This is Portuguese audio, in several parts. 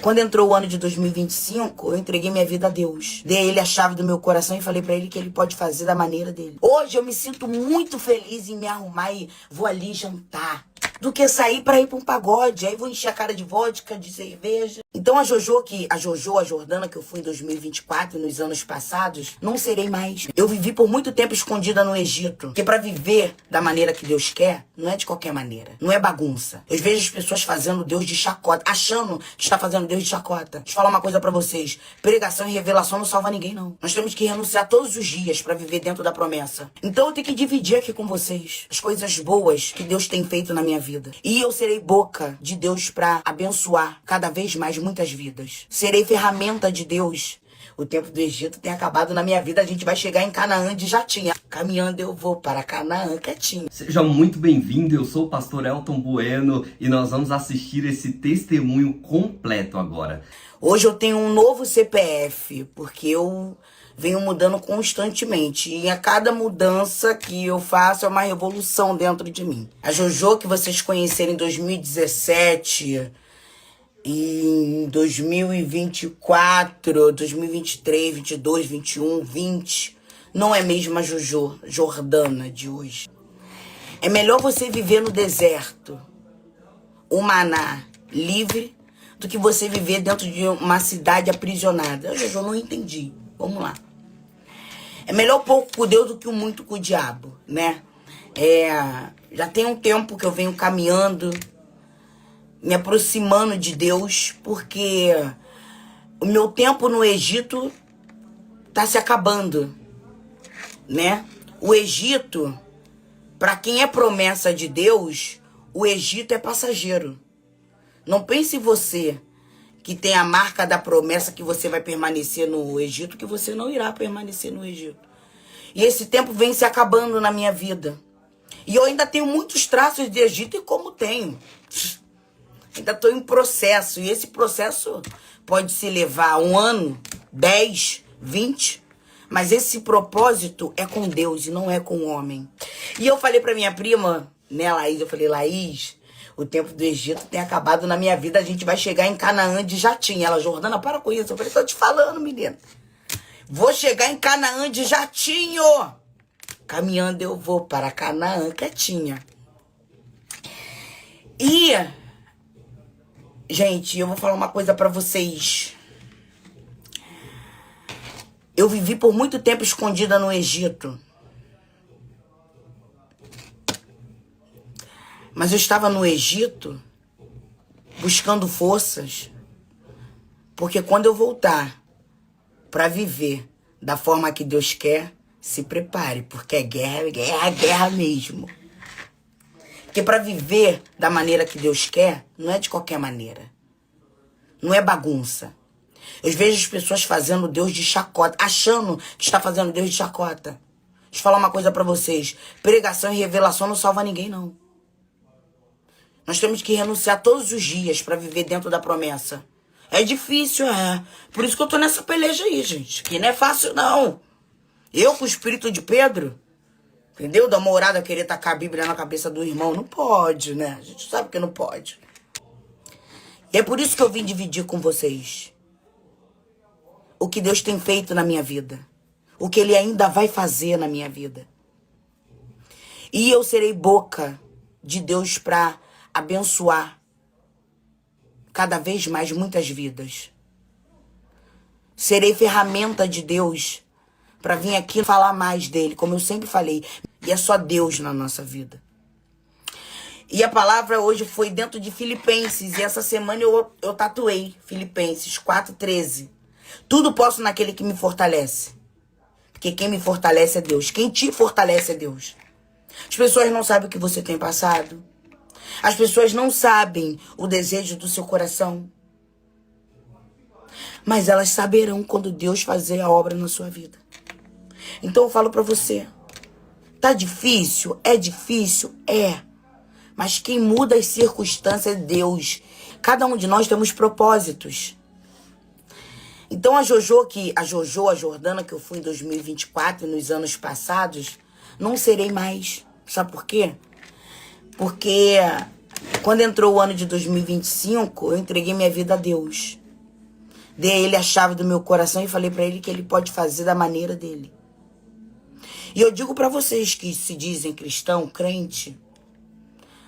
Quando entrou o ano de 2025, eu entreguei minha vida a Deus. Dei a Ele a chave do meu coração e falei pra Ele que Ele pode fazer da maneira dele. Hoje eu me sinto muito feliz em me arrumar e vou ali jantar, do que sair pra ir pra um pagode. Aí vou encher a cara de vodka, de cerveja. Então a Jordana, que eu fui em 2024, nos anos passados, não serei mais. Eu vivi por muito tempo escondida no Egito. Porque pra viver da maneira que Deus quer, não é de qualquer maneira. Não é bagunça. Eu vejo as pessoas fazendo Deus de chacota, achando que está fazendo Deus de chacota. Deixa eu falar uma coisa pra vocês. Pregação e revelação não salva ninguém, não. Nós temos que renunciar todos os dias pra viver dentro da promessa. Então eu tenho que dividir aqui com vocês as coisas boas que Deus tem feito na minha vida. E eu serei boca de Deus pra abençoar cada vez mais muitas vidas. Serei ferramenta de Deus. O tempo do Egito tem acabado na minha vida. A gente vai chegar em Canaã de jatinha. Caminhando eu vou para Canaã quietinho. Seja muito bem-vindo, eu sou o pastor Elton Bueno e nós vamos assistir esse testemunho completo agora. Hoje eu tenho um novo CPF, porque eu venho mudando constantemente. E a cada mudança que eu faço é uma revolução dentro de mim. A Jojo, que vocês conheceram em 2017... E em 2024, 2023, 22, 21, 20, não é mesmo a Jojo Jordana de hoje. É melhor você viver no deserto, o maná livre, do que você viver dentro de uma cidade aprisionada. Eu, Jojo, não entendi. Vamos lá. É melhor pouco com Deus do que muito com o diabo, né? Já tem um tempo que eu venho caminhando, me aproximando de Deus, porque o meu tempo no Egito tá se acabando, né? O Egito, para quem é promessa de Deus, o Egito é passageiro. Não pense você que tem a marca da promessa que você vai permanecer no Egito, que você não irá permanecer no Egito. E esse tempo vem se acabando na minha vida. E eu ainda tenho muitos traços de Egito, e como tenho? Ainda estou em processo, e esse processo pode se levar 1 ano, 10, 20, mas esse propósito é com Deus e não é com o homem. E eu falei para minha prima, né, Laís, eu falei, Laís, o tempo do Egito tem acabado na minha vida, a gente vai chegar em Canaã de jatinho. Ela, Jordana, para com isso. Eu falei, tô te falando, menina. Vou chegar em Canaã de jatinho. Caminhando eu vou para Canaã quietinha. E... gente, eu vou falar uma coisa pra vocês. Eu vivi por muito tempo escondida no Egito. Mas eu estava no Egito buscando forças. Porque quando eu voltar pra viver da forma que Deus quer, se prepare. Porque é guerra, guerra, guerra mesmo. Porque para viver da maneira que Deus quer, não é de qualquer maneira. Não é bagunça. Eu vejo as pessoas fazendo Deus de chacota, achando que está fazendo Deus de chacota. Deixa eu falar uma coisa para vocês. Pregação e revelação não salva ninguém, não. Nós temos que renunciar todos os dias para viver dentro da promessa. É difícil, é. Por isso que eu tô nessa peleja aí, gente. Que não é fácil, não. Eu com o espírito de Pedro... entendeu? Dar uma orada, querer tacar a Bíblia na cabeça do irmão. Não pode, né? A gente sabe que não pode. E é por isso que eu vim dividir com vocês o que Deus tem feito na minha vida. O que Ele ainda vai fazer na minha vida. E eu serei boca de Deus para abençoar cada vez mais muitas vidas. Serei ferramenta de Deus para vir aqui falar mais dele, como eu sempre falei. E é só Deus na nossa vida. E a palavra hoje foi dentro de Filipenses. E essa semana eu tatuei Filipenses 4:13. Tudo posso naquele que me fortalece. Porque quem me fortalece é Deus. Quem te fortalece é Deus. As pessoas não sabem o que você tem passado. As pessoas não sabem o desejo do seu coração. Mas elas saberão quando Deus fazer a obra na sua vida. Então eu falo pra você, tá difícil? É difícil? É. Mas quem muda as circunstâncias é Deus. Cada um de nós temos propósitos. Então a Jordana, que eu fui em 2024 e nos anos passados, não serei mais. Sabe por quê? Porque quando entrou o ano de 2025, eu entreguei minha vida a Deus. Dei a ele a chave do meu coração e falei pra ele que ele pode fazer da maneira dele. E eu digo pra vocês que se dizem cristão, crente,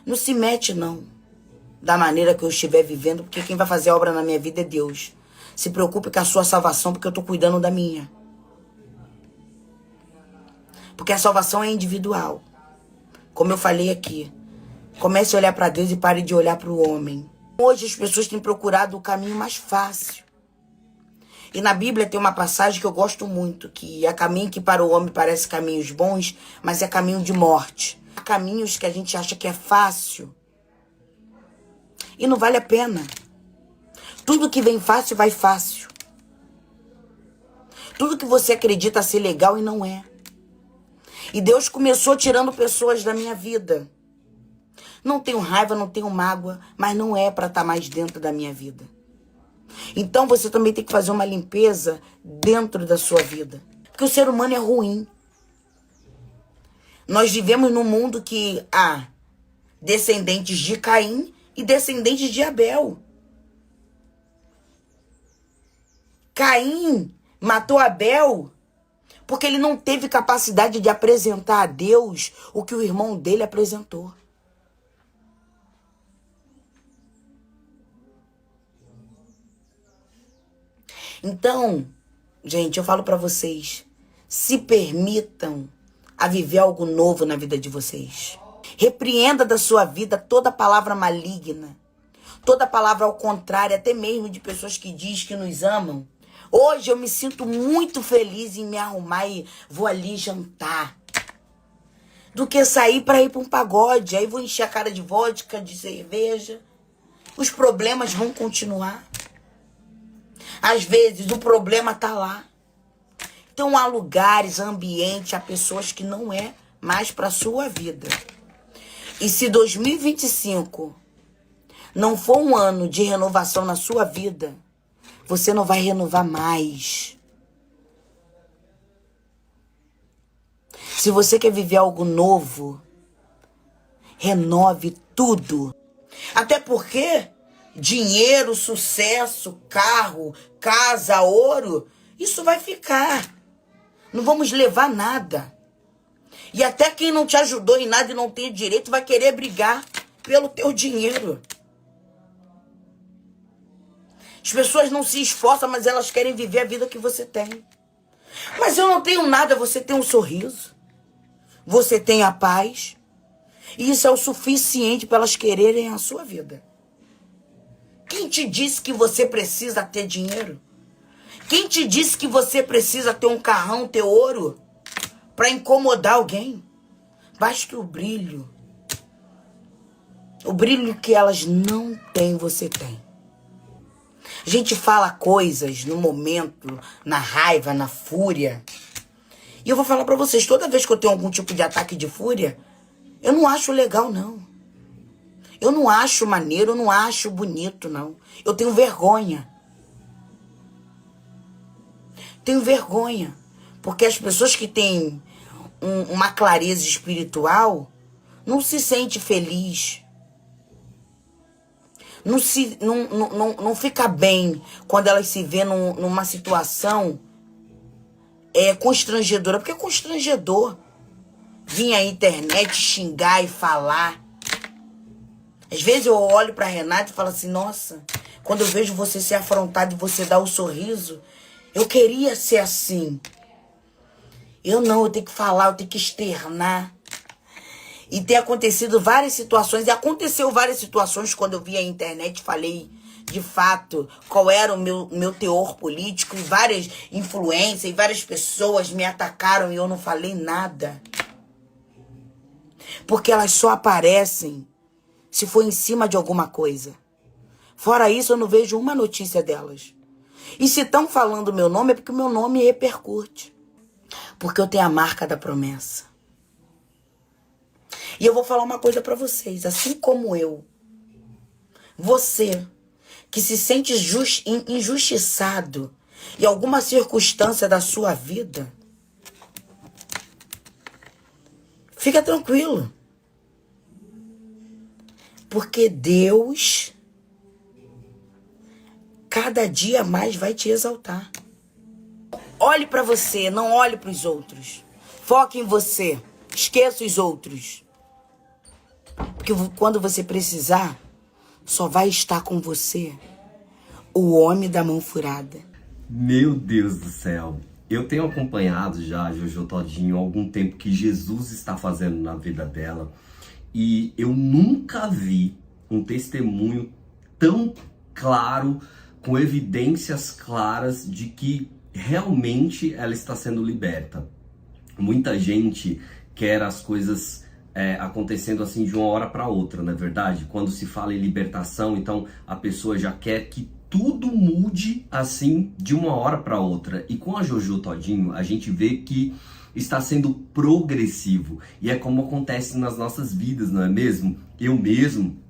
não se mete não, da maneira que eu estiver vivendo, porque quem vai fazer a obra na minha vida é Deus. Se preocupe com a sua salvação, porque eu tô cuidando da minha. Porque a salvação é individual. Como eu falei aqui, comece a olhar pra Deus e pare de olhar pro homem. Hoje as pessoas têm procurado o caminho mais fácil. E na Bíblia tem uma passagem que eu gosto muito, que é caminho que para o homem parece caminhos bons, mas é caminho de morte. Há caminhos que a gente acha que é fácil e não vale a pena. Tudo que vem fácil, vai fácil. Tudo que você acredita ser legal e não é. E Deus começou tirando pessoas da minha vida. Não tenho raiva, não tenho mágoa, mas não é para estar mais dentro da minha vida. Então você também tem que fazer uma limpeza dentro da sua vida. Porque o ser humano é ruim. Nós vivemos num mundo que há descendentes de Caim e descendentes de Abel. Caim matou Abel porque ele não teve capacidade de apresentar a Deus o que o irmão dele apresentou. Então, gente, eu falo pra vocês, se permitam a viver algo novo na vida de vocês. Repreenda da sua vida toda palavra maligna, toda palavra ao contrário, até mesmo de pessoas que dizem que nos amam. Hoje eu me sinto muito feliz em me arrumar e vou ali jantar, do que sair para ir para um pagode. Aí vou encher a cara de vodka, de cerveja. Os problemas vão continuar. Às vezes o problema tá lá. Então há lugares, ambiente, há pessoas que não é mais para sua vida. E se 2025 não for um ano de renovação na sua vida, você não vai renovar mais. Se você quer viver algo novo, renove tudo. Até porque dinheiro, sucesso, carro, casa, ouro, isso vai ficar. Não vamos levar nada. E até quem não te ajudou em nada e não tem direito vai querer brigar pelo teu dinheiro. As pessoas não se esforçam, mas elas querem viver a vida que você tem. Mas eu não tenho nada, você tem um sorriso. Você tem a paz. E isso é o suficiente para elas quererem a sua vida. Quem te disse que você precisa ter dinheiro? Quem te disse que você precisa ter um carrão, ter ouro para incomodar alguém? Basta o brilho. O brilho que elas não têm, você tem. A gente fala coisas no momento, na raiva, na fúria. E eu vou falar pra vocês, toda vez que eu tenho algum tipo de ataque de fúria, eu não acho legal, não. Eu não acho maneiro, eu não acho bonito, não. Eu tenho vergonha. Tenho vergonha. Porque as pessoas que têm uma clareza espiritual não se sente feliz. Não fica bem quando elas se vê numa situação constrangedora. Porque é constrangedor vir à internet xingar e falar. Às vezes eu olho pra Renata e falo assim, nossa, quando eu vejo você ser afrontado e você dar o sorriso, eu queria ser assim. Eu tenho que falar, eu tenho que externar. E tem acontecido várias situações, e aconteceu várias situações quando eu vi a internet e falei de fato qual era o meu teor político, e várias influências, e várias pessoas me atacaram e eu não falei nada. Porque elas só aparecem se for em cima de alguma coisa. Fora isso, eu não vejo uma notícia delas. E se estão falando meu nome, é porque o meu nome repercute. Porque eu tenho a marca da promessa. E eu vou falar uma coisa pra vocês. Assim como eu, você que se sente injustiçado em alguma circunstância da sua vida, fica tranquilo. Porque Deus cada dia mais vai te exaltar. Olhe para você, não olhe para os outros. Foque em você, esqueça os outros. Porque quando você precisar, só vai estar com você o homem da mão furada. Meu Deus do céu. Eu tenho acompanhado já a Jojo Todinho há algum tempo que Jesus está fazendo na vida dela. E eu nunca vi um testemunho tão claro, com evidências claras de que realmente ela está sendo liberta. Muita gente quer as coisas acontecendo assim de uma hora para outra, não é verdade? Quando se fala em libertação, então a pessoa já quer que tudo mude assim de uma hora para outra. E com a Jojo Todinho, a gente vê que está sendo progressivo. E é como acontece nas nossas vidas, não é mesmo? Eu mesmo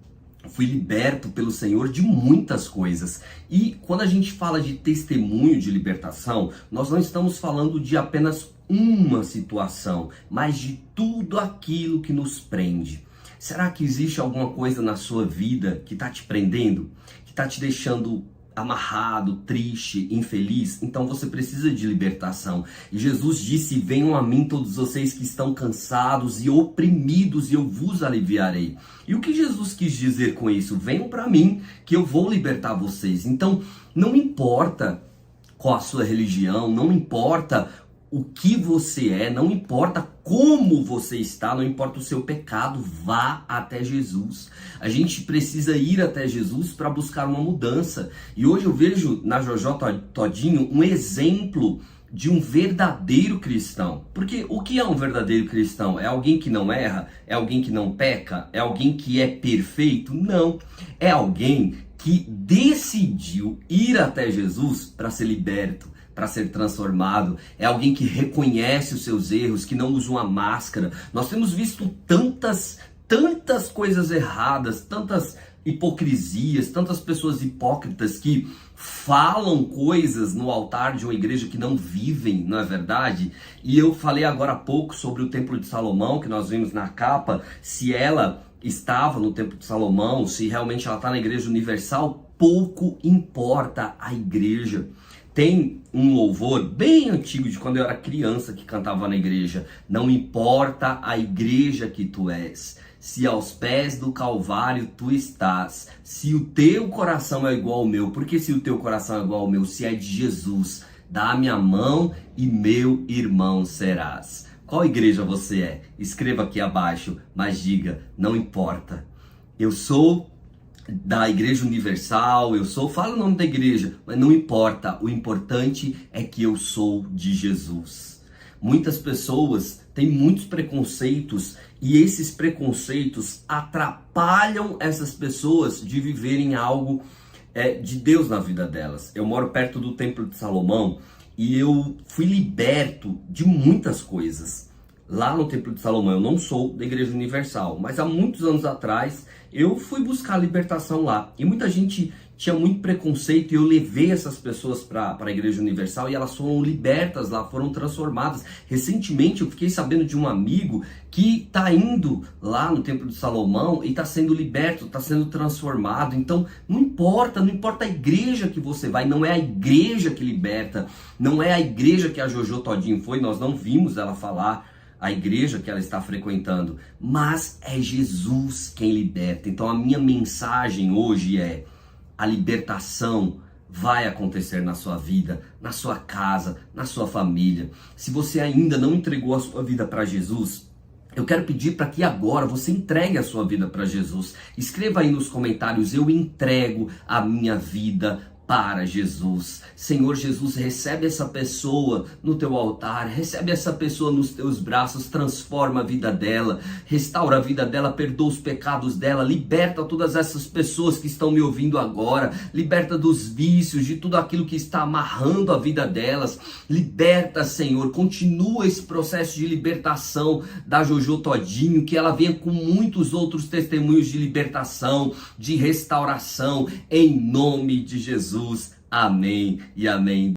fui liberto pelo Senhor de muitas coisas. E quando a gente fala de testemunho de libertação, nós não estamos falando de apenas uma situação, mas de tudo aquilo que nos prende. Será que existe alguma coisa na sua vida que está te prendendo? Que está te deixando amarrado, triste, infeliz? Então você precisa de libertação. E Jesus disse: venham a mim todos vocês que estão cansados e oprimidos, e eu vos aliviarei. E o que Jesus quis dizer com isso? Venham para mim que eu vou libertar vocês. Então não importa qual a sua religião, não importa o que você é, não importa como você está, não importa o seu pecado, vá até Jesus. A gente precisa ir até Jesus para buscar uma mudança. E hoje eu vejo na Jojo Todinho um exemplo de um verdadeiro cristão. Porque o que é um verdadeiro cristão? É alguém que não erra? É alguém que não peca? É alguém que é perfeito? Não. É alguém que decidiu ir até Jesus para ser liberto, para ser transformado. É alguém que reconhece os seus erros, que não usa uma máscara. Nós temos visto tantas coisas erradas, tantas hipocrisias, tantas pessoas hipócritas que falam coisas no altar de uma igreja que não vivem, não é verdade? E eu falei agora há pouco sobre o Templo de Salomão, que nós vimos na capa, se ela estava no Templo de Salomão, se realmente ela está na Igreja Universal, pouco importa a igreja. Tem um louvor bem antigo de quando eu era criança que cantava na igreja: não importa a igreja que tu és, se aos pés do Calvário tu estás, se o teu coração é igual ao meu. Porque se o teu coração é igual ao meu? Se é de Jesus, dá-me a mão e meu irmão serás. Qual igreja você é? Escreva aqui abaixo, mas diga: não importa. Eu sou da Igreja Universal, fala o nome da igreja, mas não importa. O importante é que eu sou de Jesus. Muitas pessoas têm muitos preconceitos e esses preconceitos atrapalham essas pessoas de viverem algo de Deus na vida delas. Eu moro perto do Templo de Salomão e eu fui liberto de muitas coisas. Lá no Templo de Salomão, eu não sou da Igreja Universal, mas há muitos anos atrás eu fui buscar libertação lá. E muita gente tinha muito preconceito e eu levei essas pessoas para a Igreja Universal e elas foram libertas lá, foram transformadas. Recentemente eu fiquei sabendo de um amigo que está indo lá no Templo de Salomão e está sendo liberto, está sendo transformado. Então não importa a igreja que você vai, não é a igreja que liberta, não é a igreja que a Jojo Todinho foi, nós não vimos ela falar a igreja que ela está frequentando, mas é Jesus quem liberta. Então a minha mensagem hoje é: a libertação vai acontecer na sua vida, na sua casa, na sua família. Se você ainda não entregou a sua vida para Jesus, eu quero pedir para que agora você entregue a sua vida para Jesus. Escreva aí nos comentários: eu entrego a minha vida para Jesus. Senhor Jesus, recebe essa pessoa no teu altar, recebe essa pessoa nos teus braços, transforma a vida dela, restaura a vida dela, perdoa os pecados dela, liberta todas essas pessoas que estão me ouvindo agora, liberta dos vícios, de tudo aquilo que está amarrando a vida delas, liberta, Senhor, continua esse processo de libertação da Jojo Todinho, que ela venha com muitos outros testemunhos de libertação, de restauração, em nome de Jesus. Amém e amém.